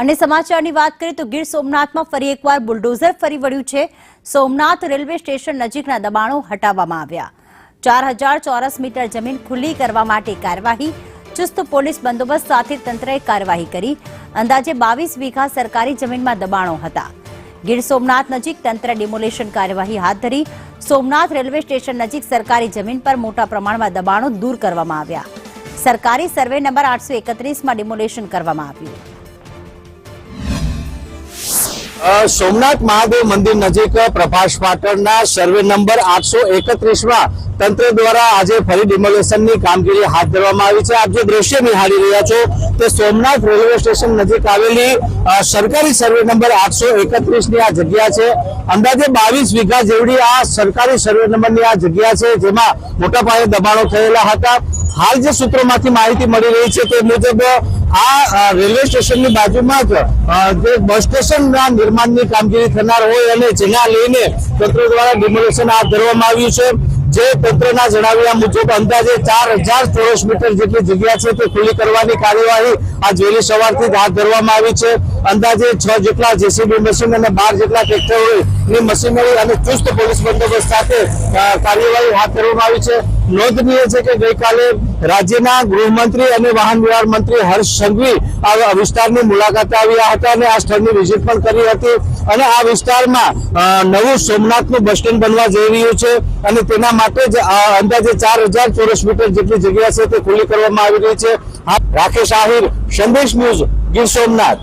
અને સમાચારની વાત કરીએ તો ગીર સોમનાથમાં ફરી એકવાર બુલડોઝર ફરી વળ્યું છે। સોમનાથ રેલવે સ્ટેશન નજીકના દબાણો હટાવવામાં આવ્યા। 4000 ચોરસ મીટર જમીન ખુલ્લી કરવા માટે કાર્યવાહી। ચુસ્ત પોલીસ બંદોબસ્ત સાથે તંત્રએ કાર્યવાહી કરી। અંદાજે 22 વીઘા સરકારી જમીનમાં દબાણો હતા। ગીર સોમનાથ નજીક તંત્રે ડિમોલેશન કાર્યવાહી હાથ ધરી। સોમનાથ રેલવે સ્ટેશન નજીક સરકારી જમીન પર મોટા પ્રમાણમાં દબાણો દૂર કરવામાં આવ્યા। સરકારી સર્વે નંબર 831 માં ડિમોલેશન કરવામાં આવ્યું। સોમનાથ મહાદેવ મંદિર નજીક પ્રભાસ પાટણના સર્વે નંબર 831 માં તંત્ર દ્વારા આજે ફરી ડિમોલેશનની કામગીરી હાથ ધરવામાં આવી છે। આપ જે દ્રશ્ય નિહાળી રહ્યા છો તે સોમનાથ રેલવે સ્ટેશન નજીક આવેલી સરકારી સર્વે નંબર 831 ની આ જગ્યા છે। અંદાજે 22 વીઘા જેવડી આ સરકારી સર્વે નંબરની આ જગ્યા છે, જેમાં મોટા પાયે દબાણો થયેલા હતા। હાલ જે સૂત્રોમાંથી માહિતી મળી રહી છે તે મુજબ આ રેલવે સ્ટેશનની બાજુમાં જ જે બસ સ્ટેશનના નિર્માણની કામગીરી થનાર હોય અને જેના લઈને તંત્ર દ્વારા ડિમોલેશન હાથ ધરવામાં આવ્યું છે। જે તંત્રના જણાવ્યા મુજબ અંદાજે 4000 ચોરસ મીટર જેટલી જગ્યા છે તે ખુલ્લી કરવાની કાર્યવાહી આજ વહેલી સવારથી જ હાથ ધરવામાં આવી છે। અંદાજે 6 જેટલા જેસીબી મશીન અને 12 જેટલા ટ્રેક્ટરોની મશીનરી અને ચુસ્ત પોલીસ બંદોબસ્ત સાથે કાર્યવાહી હાથ ધરવામાં આવી છે। નોંધનીય છે કે ગઈકાલે રાજ્યના ગૃહમંત્રી અને વાહન વ્યવહાર મંત્રી હર્ષ સંઘવી આ વિસ્તારની મુલાકાતે આવ્યા હતા અને આ સ્થળની વિઝિટ પણ કરી હતી। અને આ વિસ્તારમાં નવું સોમનાથનું બસ સ્ટેન્ડ બનવા જઈ રહ્યું છે અને તેના માટે જ અંદાજે 4000 ચોરસ મીટર જેટલી જગ્યા છે તે ખુલ્લી કરવામાં આવી રહી છે। રાકેશ આહિર, સંદેશ ન્યૂઝ, ગીર સોમનાથ।